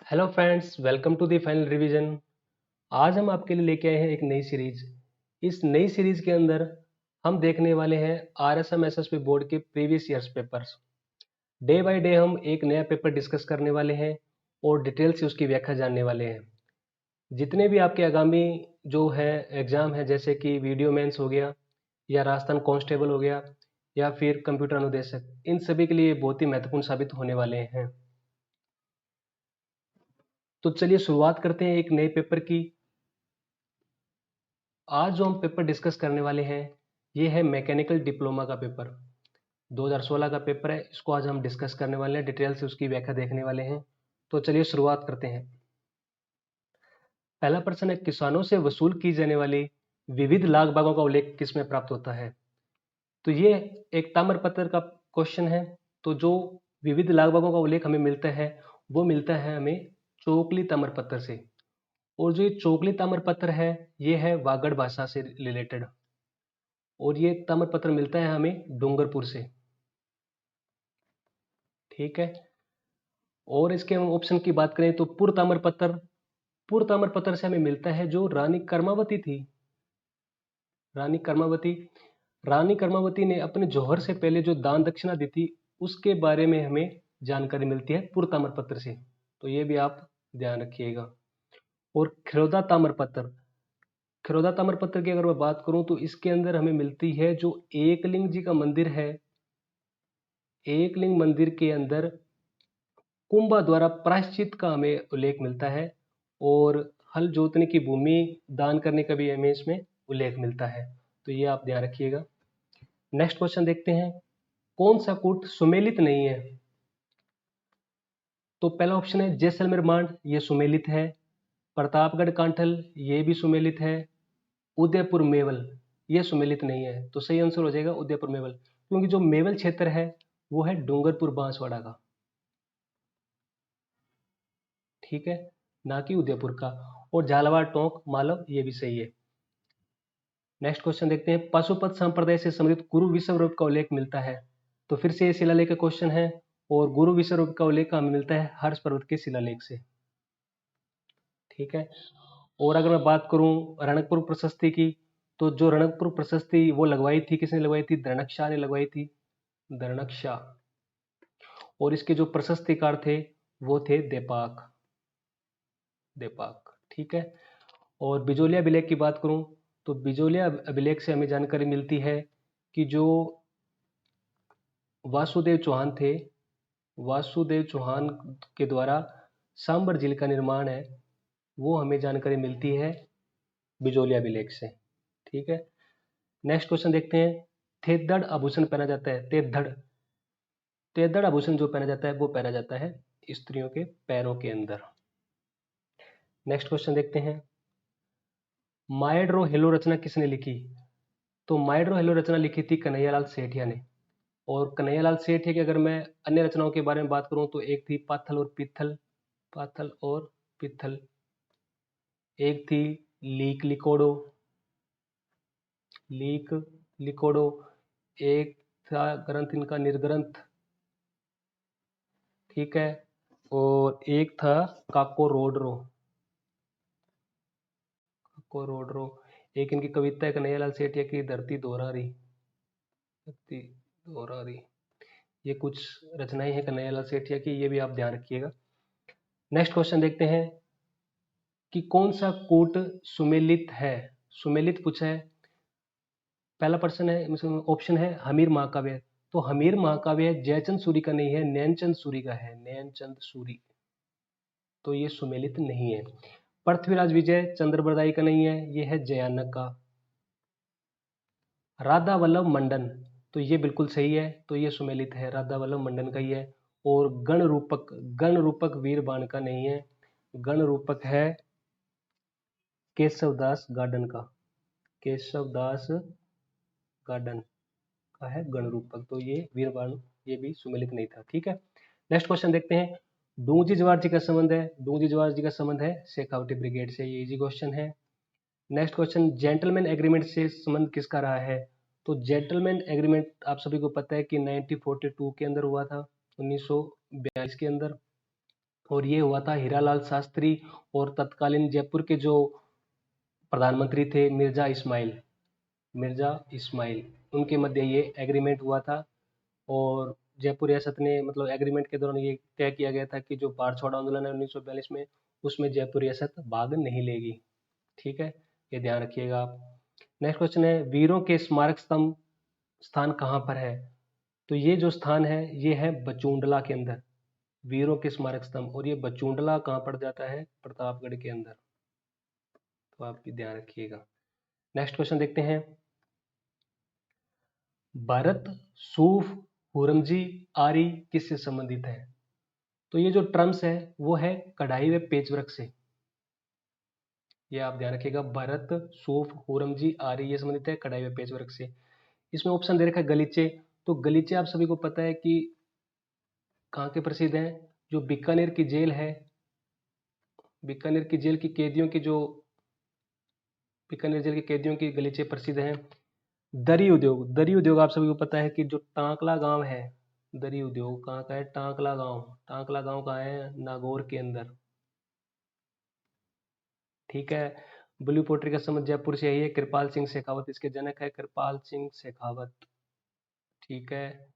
Hello friends, welcome to the final revision. आज हम आपके लिए लेके आए हैं एक नई सीरीज। इस नई सीरीज के अंदर हम देखने वाले हैं आरएसएम एसएसबी बोर्ड के previous years papers. Day by day हम एक नया पेपर डिस्कस करने वाले हैं और डिटेल से उसकी व्याख्या जानने वाले हैं। जितने भी आपके आगामी जो है एग्जाम है, जैसे कि वीडियो मेंस हो गया या राजस्थान कांस्टेबल हो गया या फिर कंप्यूटर अनुदेशक, इन सभी के लिए बहुत ही महत्वपूर्ण साबित होने वाले हैं। तो चलिए शुरुआत करते हैं एक नए पेपर की। आज जो हम पेपर डिस्कस करने वाले हैं ये है मैकेनिकल डिप्लोमा का पेपर। 2016 का पेपर है, इसको आज हम डिस्कस करने वाले हैं, डिटेल से उसकी व्याख्या देखने वाले हैं। तो चलिए शुरुआत करते हैं। पहला प्रश्न है, किसानों से वसूल की जाने वाली विविध लाग भागों का उल्लेख किसमें प्राप्त होता है? तो ये एक ताम्रपत्र का क्वेश्चन है। तो जो विविध लाग भागों का उल्लेख हमें मिलता है वो मिलता है हमें चोकली ताम्रपत्र से। और जो ये चोकली ताम्रपत्र है ये है वागड़ भाषा से रिलेटेड, और ये ताम्रपत्र मिलता है हमें डूंगरपुर से। ठीक है। और इसके हम ऑप्शन की बात करें तो पुर ताम्रपत्र से हमें मिलता है जो रानी कर्मावती थी। रानी कर्मावती रानी कर्मावती ने अपने जौहर से पहले जो दान दक्षिणा दी थी उसके बारे में हमें जानकारी मिलती है पुर ताम्रपत्र से। तो ये भी आप ध्यान रखिएगा। और खिरोदा ताम्रपत्र की अगर मैं बात करूं तो इसके अंदर हमें मिलती है जो एकलिंग जी का मंदिर है। एकलिंग मंदिर के अंदर कुंभा द्वारा प्रायश्चित का हमें उल्लेख मिलता है, और हल जोतने की भूमि दान करने का भी हमें इसमें उल्लेख मिलता है। तो ये आप ध्यान रखिएगा। नेक्स्ट क्वेश्चन देखते हैं, कौन सा कूट सुमेलित नहीं है? तो पहला ऑप्शन है जैसलमेर मांड, ये सुमेलित है। प्रतापगढ़ कांठल, ये भी सुमेलित है। उदयपुर मेवल, ये सुमेलित नहीं है। तो सही आंसर हो जाएगा उदयपुर मेवल, क्योंकि जो मेवल क्षेत्र है वो है डूंगरपुर बांसवाड़ा का। ठीक है, ना कि उदयपुर का। और झालावाड़ टोंक मालव, ये भी सही है। नेक्स्ट क्वेश्चन देखते हैं, पाशुपत संप्रदाय से संबंधित गुरु विश्वरूप का उल्लेख मिलता है। तो फिर से ये शिलालेख का क्वेश्चन है, और गुरु विश्वरूप का उल्लेख हमें मिलता है हर्ष पर्वत के शिलालेख से। ठीक है। और अगर मैं बात करूं रणकपुर प्रशस्ति की, तो जो रणकपुर प्रशस्ति वो लगवाई थी, किसने लगवाई थी? दर्णक शाह ने लगवाई थी। दर्णक शाह। और इसके जो प्रशस्तिकार थे वो थे देपाक। देपाक। ठीक है। और बिजोलिया अभिलेख की बात करूं तो बिजोलिया अभिलेख से हमें जानकारी मिलती है कि जो वासुदेव चौहान थे, वासुदेव चौहान के द्वारा सांबर झील का निर्माण है, वो हमें जानकारी मिलती है बिजोलिया अभिलेख से। ठीक है। नेक्स्ट क्वेश्चन देखते हैं, थेदड़ आभूषण पहना जाता है। तेदड़ तेदड़ आभूषण जो पहना जाता है वो पहना जाता है स्त्रियों के पैरों के अंदर। नेक्स्ट क्वेश्चन देखते हैं, माइड्रो हेलो रचना किसने लिखी? तो माइड्रो हेलो रचना लिखी थी कन्हैयालाल सेठिया ने। और कन्हैयालाल सेठिया की अगर मैं अन्य रचनाओं के बारे में बात करूं तो एक थी पाथल और पित्थल, पाथल और पित्थल। एक थी लीक लिकोडो, लीक लिकोडो। एक था ग्रंथ इनका निर्ग्रंथ। ठीक है। और एक था काको रोडरो, काको रोडरो। एक इनकी कविता है कन्हैयालाल सेठिया की, धरती दोहरा रही, धरती दोहरा रही। ये कुछ रचनाएं हैं कन्हैयालाल सेठिया की, ये भी आप ध्यान रखिएगा। नेक्स्ट क्वेश्चन देखते हैं कि कौन सा कूट सुमेलित है? सुमेलित पूछा है। पहला प्रश्न है, ऑप्शन है हमीर महाकाव्य। तो हमीर महाकाव्य जयचंद सूरी का नहीं है, नैनचंद सूरी का है, नैनचंद सूरी। तो ये सुमेलित नहीं है। पृथ्वीराज विजय चंद्रबरदाई का नहीं है, ये है जयानक का। राधा वल्लभ मंडन, तो ये बिल्कुल सही है, तो ये सुमेलित है, राधा वल्लभ मंडन का ही है। और गण रूपक वीर बाण का नहीं है, गण रूपक है केशवदास गार्डन का। केशवदास गार्डन का है गण रूपक, तो ये वीर बाण ये भी सुमेलित नहीं था। ठीक है। नेक्स्ट क्वेश्चन देखते हैं, डूंगजी जवाहर जी का संबंध है, डूंगजी जवाहर जी का संबंध है शेखावटी ब्रिगेड से, ये इजी क्वेश्चन है। नेक्स्ट क्वेश्चन, जेंटलमैन एग्रीमेंट से संबंध किसका रहा है? तो जेंटलमैन एग्रीमेंट आप सभी को पता है कि 1942 के अंदर हुआ था, 1942 के अंदर। और ये हुआ था हीरालाल शास्त्री और तत्कालीन जयपुर के जो प्रधानमंत्री थे मिर्जा इस्माइल, उनके मध्य ये एग्रीमेंट हुआ था। और जयपुर रियासत ने मतलब एग्रीमेंट के दौरान ये तय किया गया था कि जो भारत छोड़ो आंदोलन है 1942 में, उसमें जयपुर रियासत भाग नहीं लेगी। ठीक है, ये ध्यान रखिएगा आप। नेक्स्ट क्वेश्चन है, वीरों के स्मारक स्तंभ स्थान कहाँ पर है? तो ये जो स्थान है ये है बचूंडला के अंदर, वीरों के स्मारक स्तंभ, और ये बचूंडला कहाँ पड़ जाता है? प्रतापगढ़ के अंदर। तो आप भी ध्यान रखिएगा। नेक्स्ट क्वेश्चन देखते हैं, भरत, सूफ, हुरमजी, आरी किससे संबंधित है? तो ये जो टर्म्स है वो है कढ़ाई व पेचवर्क से। ये आप ध्यान रखिएगा, भरत, सूफ, हुरमजी, आरी ये संबंधित है कढ़ाई व पेचवर्क से। इसमें ऑप्शन दे रखा है गलीचे। तो गलीचे आप सभी को पता है कि कहाँ के प्रसिद्ध हैं? जो बीकानेर की जेल है, बीकानेर की जेल की कैदियों की जो बीकानेर जेल के कैदियों की गलीचे प्रसिद्ध हैं। दरी उद्योग, दरी उद्योग आप सभी को पता है कि जो टांकला गांव है, दरी उद्योग कहाँ का है? टांकला गांव। टांकला गांव कहाँ है? नागौर के अंदर। ठीक है, ब्लू पोट्री का संबंध जयपुर से है, कृपाल सिंह शेखावत इसके जनक है, कृपाल सिंह शेखावत। ठीक है,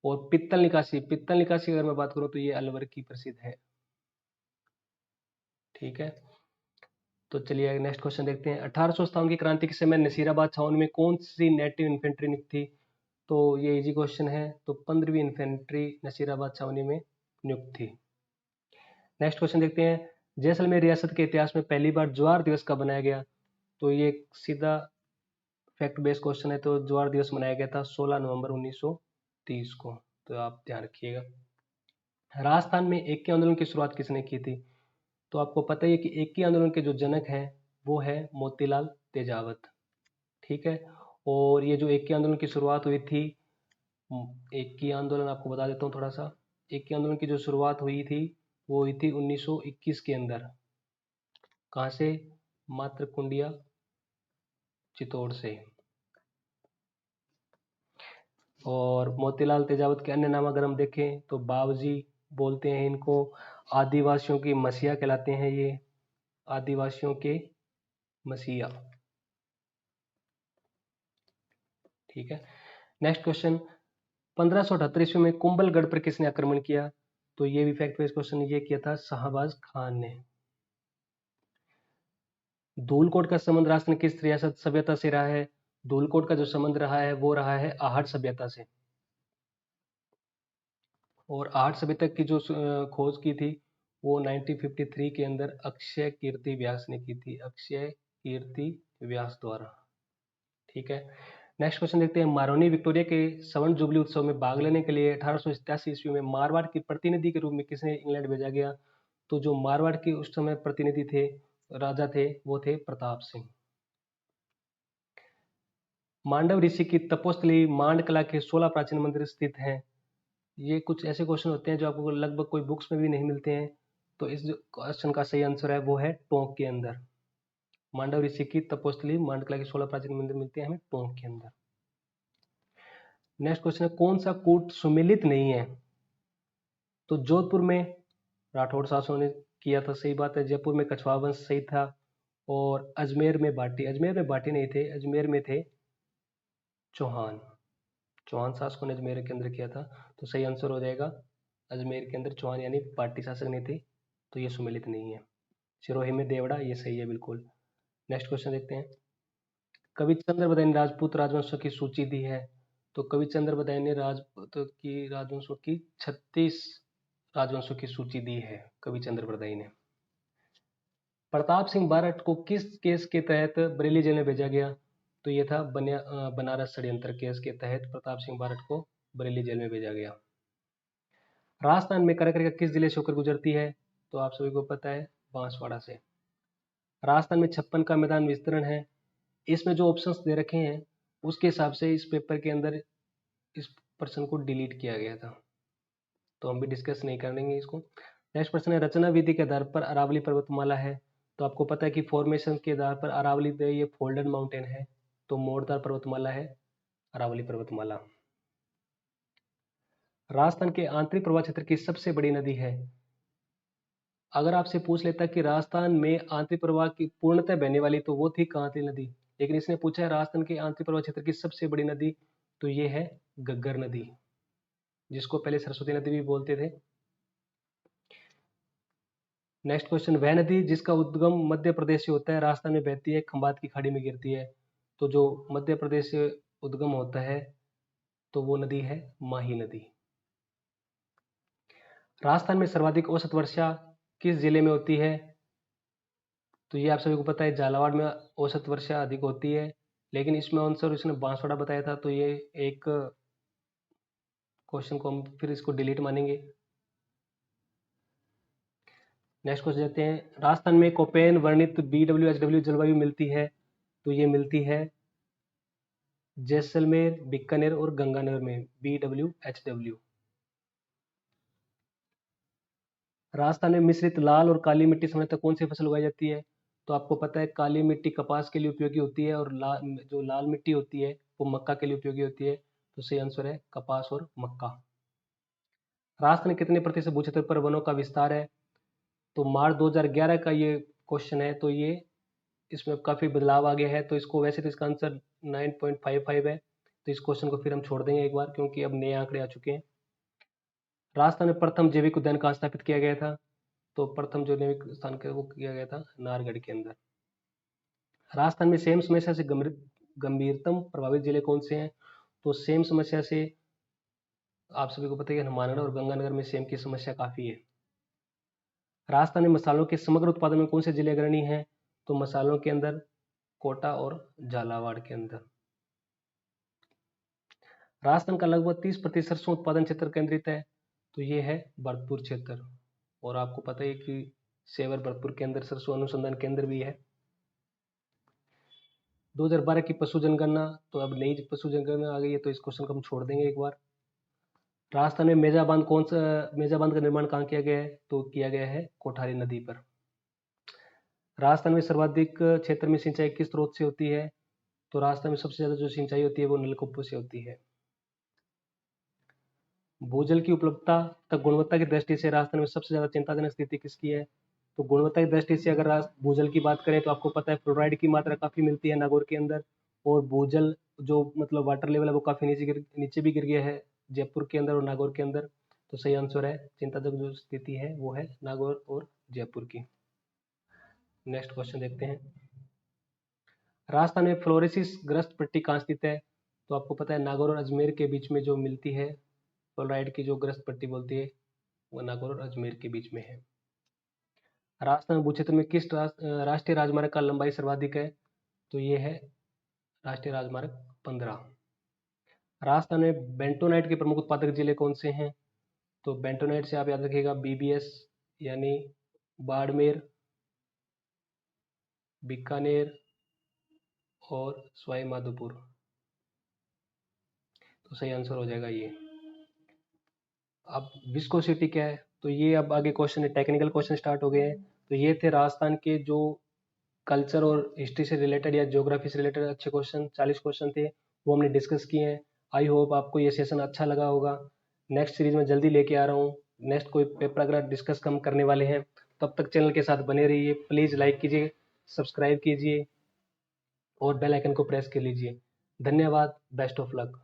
और पित्तल निकासी अगर मैं बात करूं तो ये अलवर की प्रसिद्ध है। ठीक है, तो चलिए नेक्स्ट क्वेश्चन देखते हैं, 1857 की क्रांति के समय नसीराबाद छावनी में कौन सी नेटिव इन्फेंट्री नियुक्त थी? तो ये इजी क्वेश्चन है, तो 15वीं इन्फेंट्री नसीराबाद छावनी में नियुक्त थी। नेक्स्ट क्वेश्चन देखते हैं, जैसलमेर रियासत के इतिहास में पहली बार ज्वार दिवस कब मनाया गया? तो ये सीधा फैक्ट बेस्ड क्वेश्चन है, तो ज्वार दिवस मनाया गया था 16 नवंबर 1930 को। तो आप ध्यान रखिएगा। राजस्थान में एकी आंदोलन की शुरुआत किसने की थी? तो आपको पता ही है कि एकी आंदोलन के जो जनक हैं वो है मोतीलाल तेजावत। ठीक है, और ये जो एकी आंदोलन की शुरुआत हुई थी, एकी आंदोलन आपको बता देता हूँ थोड़ा सा। एकी आंदोलन की जो शुरुआत हुई थी वो हुई थी 1921 के अंदर। कहाँ से? मातृकुंडिया चित्तौड़ से। और मोतीलाल तेजावत के अन्य नाम अगर हम देखें तो बावजी बोलते हैं इनको, आदिवासियों की मसीहा कहलाते हैं ये, आदिवासियों के मसीहा। ठीक है, नेक्स्ट क्वेश्चन, 1578 ईस्वी में कुंभलगढ़ पर किसने आक्रमण किया? तो ये भी फैक्ट बेस्ड क्वेश्चन, ये किया था शाहबाज खान ने। धूलकोट का संबंध राजस्थान किस रियासत सभ्यता से रहा है? धूलकोट का जो संबंध रहा है वो रहा है आहट सभ्यता से। और आहट सभ्यता की जो खोज की थी वो 1953 के अंदर अक्षय कीर्ति व्यास ने की थी, अक्षय कीर्ति व्यास द्वारा। ठीक है, नेक्स्ट क्वेश्चन देखते हैं, महारानी विक्टोरिया के स्वर्ण जुबली उत्सव में भाग लेने के लिए 1887 ईस्वी में मारवाड़ की प्रतिनिधि के रूप में किसने इंग्लैंड भेजा गया? तो जो मारवाड़ के उस समय प्रतिनिधि थे, राजा थे, वो थे प्रताप सिंह। मांडव ऋषि की तपोस्थली मांडकला के 16 प्राचीन मंदिर स्थित हैं। ये कुछ ऐसे क्वेश्चन होते हैं जो आपको लगभग कोई बुक्स में भी नहीं मिलते हैं। तो इस जो क्वेश्चन का सही आंसर है वो है टोंक के अंदर। मांडव ऋषि की तपोस्थली मांडकला के 16 प्राचीन मंदिर मिलते हैं हमें टोंक के अंदर। नेक्स्ट क्वेश्चन है, कौन सा कूट सुमेलित नहीं है? तो जोधपुर में राठौड़ शासकों ने किया था, सही बात है। जयपुर में कछवाहा वंश सही था। और अजमेर में भाटी नहीं थे, अजमेर में थे चौहान। चौहान शासकों ने अजमेर के अंदर किया था। तो सही आंसर हो जाएगा अजमेर के अंदर चौहान यानी भाटी शासक नहीं थे, तो ये सुमेलित नहीं है। सिरोही में देवड़ा, ये सही है बिल्कुल। नेक्स्ट क्वेश्चन देखते हैं, कवि चंद्र बदाई ने राजपूत राजवंशों की सूची दी है। तो कवि चंद्र बदाई ने राजपूत की राजवंशों की 36 राजवंशों की सूची दी है कवि चंद्र बदाई ने। प्रताप सिंह बारठ को किस केस के तहत बरेली जेल में भेजा गया? तो ये था बनारस षड्यंत्र केस के तहत प्रताप सिंह बारठ को बरेली जेल में भेजा गया। राजस्थान में करकरेखा किस जिले से होकर गुजरती है? तो आप सभी को पता है बांसवाड़ा से। राजस्थान में 56 का मैदान विस्तरण है। इसमें जो ऑप्शंस दे रखे हैं उसके हिसाब से इस पेपर के अंदर इस प्रश्न को डिलीट किया गया था, तो हम भी डिस्कस नहीं करेंगे इसको। नेक्स्ट प्रश्न है, रचना विधि के आधार पर अरावली पर्वतमाला है। तो आपको पता है कि फॉर्मेशन के आधार पर अरावली ये फोल्डेड माउंटेन है, तो मोड़दार पर्वतमाला है अरावली पर्वतमाला। राजस्थान के आंतरिक प्रवाह क्षेत्र की सबसे बड़ी नदी है। अगर आपसे पूछ लेता कि राजस्थान में आंतरिक प्रवाह की पूर्णतः बहने वाली, तो वो थी कांतली नदी। लेकिन इसने पूछा है राजस्थान के आंतरिक प्रवाह क्षेत्र की सबसे बड़ी नदी, तो ये है घग्गर नदी, जिसको पहले सरस्वती नदी भी बोलते थे। नेक्स्ट क्वेश्चन, वह नदी जिसका उद्गम मध्य प्रदेश से होता है राजस्थान में बहती है, खंबात की खाड़ी में गिरती है। तो जो मध्य प्रदेश से उद्गम होता है तो वो नदी है माही नदी। राजस्थान में सर्वाधिक औसत वर्षा किस जिले में होती है? तो ये आप सभी को पता है, झालावाड़ में औसत वर्षा अधिक होती है। लेकिन इसमें आंसर इसने बांसवाड़ा बताया था, तो ये एक क्वेश्चन को हम फिर इसको डिलीट मानेंगे। नेक्स्ट क्वेश्चन देते हैं, राजस्थान में कोपेन वर्णित BWHW जलवायु मिलती है, तो ये मिलती है जैसलमेर, बीकानेर और गंगानगर में BWHW। राजस्थान में मिश्रित लाल और काली मिट्टी सामान्यतः कौन सी फसल उगाई जाती है? तो आपको पता है काली मिट्टी कपास के लिए उपयोगी होती है, और जो लाल मिट्टी होती है वो मक्का के लिए उपयोगी होती है। तो सही आंसर है कपास और मक्का। राजस्थान में कितने प्रतिशत भूक्षेत्र पर वनों का विस्तार है? तो मार्च 2011 का ये क्वेश्चन है, तो ये इसमें काफी बदलाव आ गया है। तो इसको वैसे तो इसका आंसर 9.55 है, तो इस क्वेश्चन को फिर हम छोड़ देंगे एक बार, क्योंकि अब नए आंकड़े आ चुके हैं। राजस्थान में प्रथम जैविक उद्यान कहाँ स्थापित किया गया था? तो प्रथम जो जैविक स्थान वो किया गया था नाहरगढ़ के अंदर। राजस्थान में सेम समस्या से गंभीरतम प्रभावित जिले कौन से हैं? तो सेम समस्या से आप सभी को पता है कि हनुमानगढ़ और गंगानगर में सेम की समस्या काफी है। राजस्थान में मसालों के समग्र उत्पादन में कौन से जिले अग्रणी हैं? तो मसालों के अंदर कोटा और झालावाड़ के अंदर। राजस्थान का लगभग 30% सरसों उत्पादन क्षेत्र केंद्रित है, तो ये है भरतपुर क्षेत्र। और आपको पता है कि सेवर भरतपुर के अंदर सरसों अनुसंधान केंद्र भी है। 2012 की पशु जनगणना, तो अब नई पशु जनगणना आ गई है, तो इस क्वेश्चन को हम छोड़ देंगे एक बार। राजस्थान में मेजा बांध मेजा बांध का निर्माण कहाँ किया गया है? तो किया गया है कोठारी नदी पर। राजस्थान में सर्वाधिक क्षेत्र में सिंचाई किस स्रोत से होती है? तो राजस्थान में सबसे ज्यादा जो सिंचाई होती है वो नलकूपों से होती है। भूजल की उपलब्धता तक गुणवत्ता की दृष्टि से राजस्थान में सबसे ज्यादा चिंताजनक स्थिति किसकी है? तो गुणवत्ता की दृष्टि से अगर भूजल की बात करें तो आपको पता है फ्लोराइड की मात्रा काफी मिलती है नागौर के अंदर, और भूजल जो मतलब वाटर लेवल है वो काफी नीचे भी गिर गया है जयपुर के अंदर और नागौर के अंदर। तो सही आंसर है चिंताजनक जो स्थिति है वो है नागौर और जयपुर की। नेक्स्ट क्वेश्चन देखते हैं, राजस्थान में फ्लोरोसिस ग्रस्त पट्टी कहाँ स्थित है? तो आपको पता है नागौर और अजमेर के बीच में जो मिलती है फ्लोराइड की जो ग्रस्त पट्टी बोलती है वो नागौर और अजमेर के बीच में है। राजस्थान भू क्षेत्र में किस राष्ट्रीय राजमार्ग का लंबाई सर्वाधिक है? तो ये है राष्ट्रीय राजमार्ग 15। राजस्थान में बेंटोनाइट के प्रमुख उत्पादक जिले कौन से हैं? तो बेंटोनाइट से आप याद रखिएगा BBS यानी बाड़मेर, बीकानेर और सवाई माधोपुर। तो सही आंसर हो जाएगा ये। अब विस्कोसिटी क्या है? तो ये अब आगे क्वेश्चन है, टेक्निकल क्वेश्चन स्टार्ट हो गए हैं। तो ये थे राजस्थान के जो कल्चर और हिस्ट्री से रिलेटेड या ज्योग्राफी से रिलेटेड अच्छे क्वेश्चन, 40 क्वेश्चन थे, वो हमने डिस्कस किए हैं। आई होप आपको ये सेशन अच्छा लगा होगा। नेक्स्ट सीरीज में जल्दी लेके आ रहा हूँ। नेक्स्ट कोई पेपर अगर डिस्कस हम करने वाले हैं, तब तक चैनल के साथ बने रहिए। प्लीज़ लाइक कीजिए, सब्सक्राइब कीजिए और बेल आइकन को प्रेस कर लीजिए। धन्यवाद, बेस्ट ऑफ लक।